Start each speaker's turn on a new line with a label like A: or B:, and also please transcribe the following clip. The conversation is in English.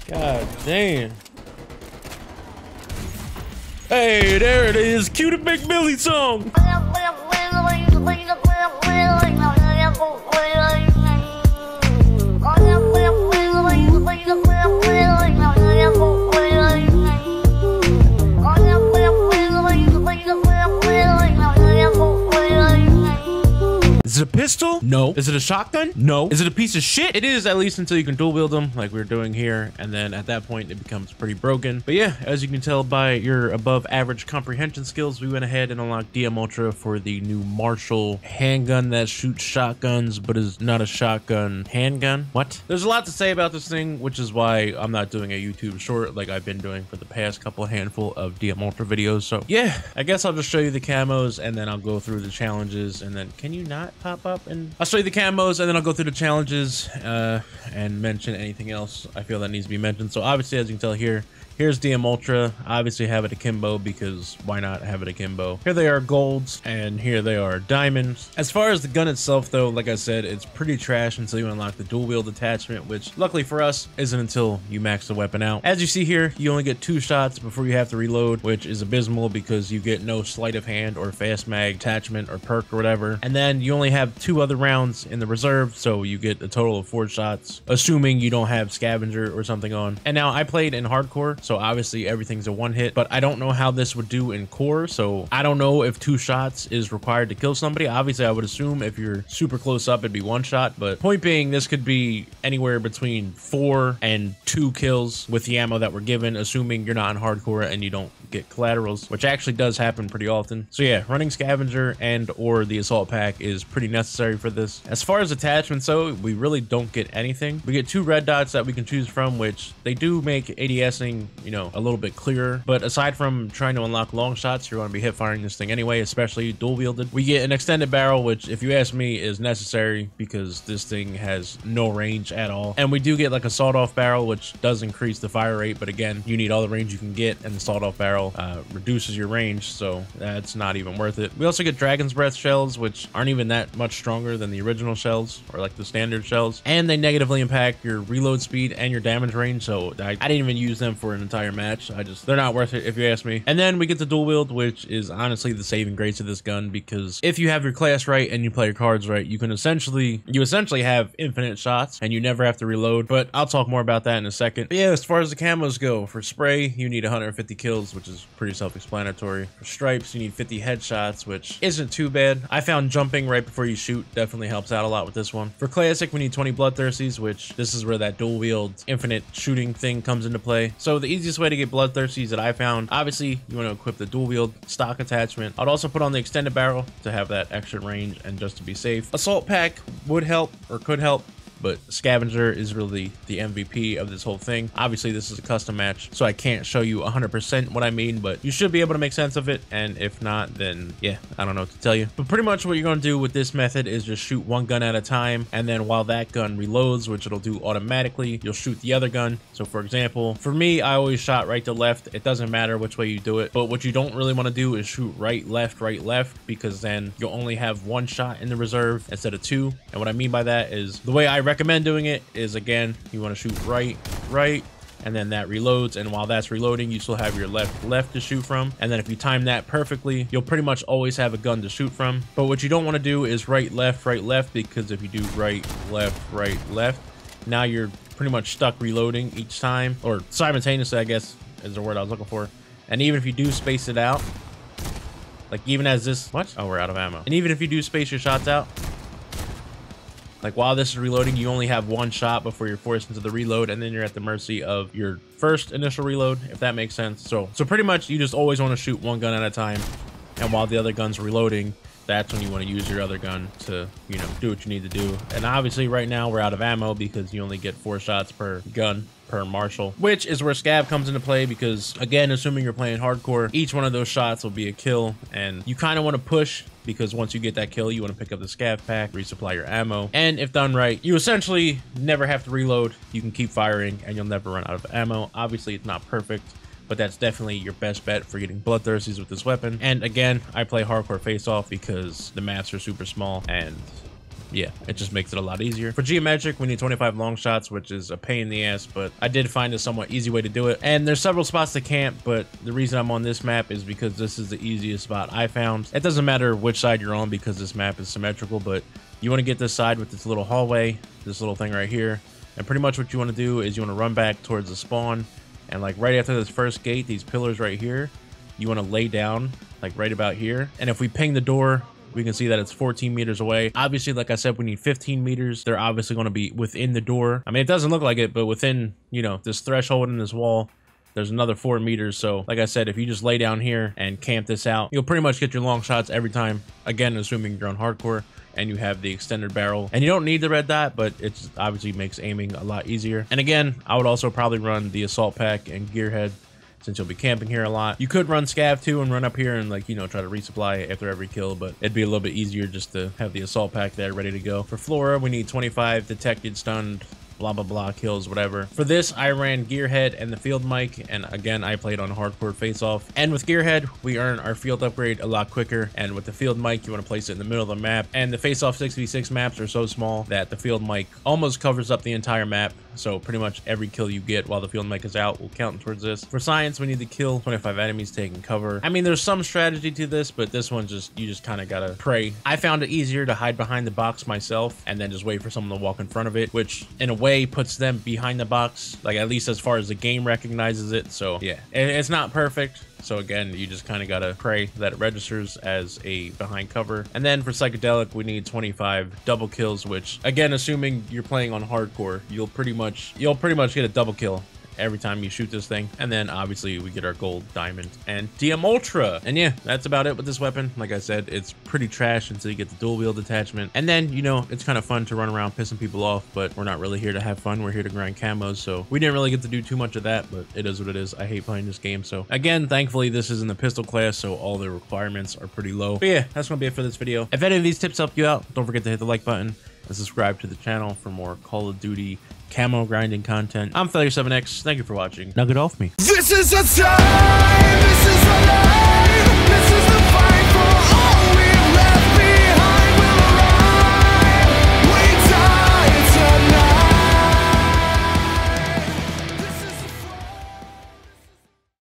A: God damn. Hey, there it is. Cue the Big Billy song. Is it a pistol? No. Is it a shotgun? No. Is it a piece of shit? It is, at least until you can dual wield them like we're doing here. And then at that point, it becomes pretty broken. But yeah, as you can tell by your above average comprehension skills, we went ahead and unlocked DM Ultra for the new Marshal handgun that shoots shotguns, but is not a shotgun handgun. What? There's a lot to say about this thing, which is why I'm not doing a YouTube short like I've been doing for the past couple handful of DM Ultra videos. So yeah, I guess I'll just show you the camos and then I'll go through the challenges. And then can you not pop up? And I'll show you the camos and then I'll go through the challenges and mention anything else I feel that needs to be mentioned. So obviously, as you can tell here, here's DM Ultra. Obviously have it akimbo because why not have it akimbo? Here they are golds and here they are diamonds. As far as the gun itself though, like I said, it's pretty trash until you unlock the dual wield attachment, which luckily for us isn't until you max the weapon out. As you see here, you only get 2 shots before you have to reload, which is abysmal because you get no sleight of hand or fast mag attachment or perk or whatever. And then you only have 2 other rounds in the reserve, so you get a total of 4 shots, assuming you don't have scavenger or something on. And now I played in hardcore, so obviously everything's a 1 hit, but I don't know how this would do in core. So I don't know if 2 shots is required to kill somebody. Obviously I would assume if you're super close up, it'd be 1 shot, but point being, this could be anywhere between 4 and 2 kills with the ammo that we're given, assuming you're not in hardcore and you don't get collaterals, which actually does happen pretty often. So yeah, running scavenger and or the assault pack is pretty necessary for this. As far as attachments though, we really don't get anything. We get 2 red dots that we can choose from, which they do make ADSing, you know, a little bit clearer, but aside from trying to unlock long shots, you're going to be hip firing this thing anyway, especially dual wielded. We get an extended barrel, which if you ask me is necessary because this thing has no range at all. And we do get like a sawed-off barrel, which does increase the fire rate, but again, you need all the range you can get, and the sawed-off barrel reduces your range, so that's not even worth it. We also get Dragon's Breath shells, which aren't even that much stronger than the original shells or like the standard shells, and they negatively impact your reload speed and your damage range, so I didn't even use them for an entire match. They're not worth it if you ask me. And then we get the dual wield, which is honestly the saving grace of this gun, because if you have your class right and you play your cards right, you essentially have infinite shots and you never have to reload, but I'll talk more about that in a second. But yeah, as far as the camos go, for spray you need 150 kills, which is pretty self-explanatory. For stripes you need 50 headshots, which isn't too bad. I found jumping right before you shoot definitely helps out a lot with this one. For classic we need 20 bloodthirsties, which this is where that dual wield infinite shooting thing comes into play. So the easiest way to get bloodthirsties that I found, obviously you want to equip the dual wield stock attachment. I'd also put on the extended barrel to have that extra range and just to be safe. Assault pack would help or could help, but scavenger is really the MVP of this whole thing. Obviously this is a custom match, so I can't show you 100% what I mean, but you should be able to make sense of it, and if not, then yeah, I don't know what to tell you. But pretty much what you're going to do with this method is just shoot 1 gun at a time, and then while that gun reloads, which it'll do automatically, you'll shoot the other gun. So for example, for me, I always shot right to left. It doesn't matter which way you do it, but what you don't really want to do is shoot right left, because then you'll only have 1 shot in the reserve instead of 2. And what I mean by that is the way I recommend doing it is, again, you want to shoot right, and then that reloads, and while that's reloading you still have your left to shoot from, and then if you time that perfectly you'll pretty much always have a gun to shoot from. But what you don't want to do is right left, because if you do right left, now you're pretty much stuck reloading each time, or simultaneously I guess is the word I was looking for. And even if you do space it out, like even as this, oh, we're out of ammo. And even if you do space your shots out, like while this is reloading, you only have 1 shot before you're forced into the reload, and then you're at the mercy of your first initial reload, if that makes sense. So pretty much you just always want to shoot 1 gun at a time, and while the other gun's reloading, that's when you want to use your other gun to, you know, do what you need to do. And obviously right now we're out of ammo because you only get 4 shots per gun per Marshal, which is where scav comes into play, because again, assuming you're playing hardcore, each one of those shots will be a kill, and you kind of want to push, because once you get that kill you want to pick up the scav pack, resupply your ammo, and if done right, you essentially never have to reload. You can keep firing and you'll never run out of ammo. Obviously it's not perfect, but that's definitely your best bet for getting bloodthirsties with this weapon. And again, I play hardcore face-off because the maps are super small and yeah, it just makes it a lot easier. For geometric, we need 25 long shots, which is a pain in the ass, but I did find a somewhat easy way to do it. And there's several spots to camp, but the reason I'm on this map is because this is the easiest spot I found. It doesn't matter which side you're on because this map is symmetrical, but you want to get this side with this little hallway, this little thing right here. And pretty much what you want to do is you want to run back towards the spawn, and like right after this first gate, these pillars right here, you want to lay down like right about here. And if we ping the door, we can see that it's 14 meters away. Obviously, like I said, we need 15 meters. They're obviously going to be within the door. I mean, it doesn't look like it, but within, you know, this threshold in this wall, there's another 4 meters. So like I said, if you just lay down here and camp this out, you'll pretty much get your long shots every time. Again, assuming you're on hardcore and you have the extended barrel, and you don't need the red dot, but it obviously makes aiming a lot easier. And again, I would also probably run the assault pack and gearhead, since you'll be camping here a lot. You could run scav too and run up here and, like, you know, try to resupply after every kill, but it'd be a little bit easier just to have the assault pack there ready to go. For Flora, we need 25 detected, stunned, blah blah blah kills, whatever. For this, I ran gearhead and the field mic, and again, I played on hardcore face-off. And with gearhead, we earn our field upgrade a lot quicker, and with the field mic, you want to place it in the middle of the map. And the face-off 6v6 maps are so small that the field mic almost covers up the entire map, so pretty much every kill you get while the field mic is out will count towards this. For science, we need to kill 25 enemies taking cover. I mean, there's some strategy to this, but this one you just kind of gotta pray. I found it easier to hide behind the box myself and then just wait for someone to walk in front of it, which in a way puts them behind the box, like at least as far as the game recognizes it. So yeah, it's not perfect. So again, you just kind of gotta pray that it registers as a behind cover. And then for psychedelic, we need 25 double kills, which again, assuming you're playing on hardcore, you'll pretty much get a double kill every time you shoot this thing. And then obviously we get our gold, diamond, and DM Ultra. And yeah, that's about it with this weapon. Like I said, it's pretty trash until you get the dual wield attachment. And then, you know, it's kind of fun to run around pissing people off, but we're not really here to have fun. We're here to grind camos. So we didn't really get to do too much of that, but it is what it is. I hate playing this game. So again, thankfully this is in the pistol class, so all the requirements are pretty low. But yeah, that's gonna be it for this video. If any of these tips helped you out, don't forget to hit the like button and subscribe to the channel for more Call of Duty camo grinding content. I'm Failure7X. Thank you for watching. Now get off me.
B: This is a time, this is a life.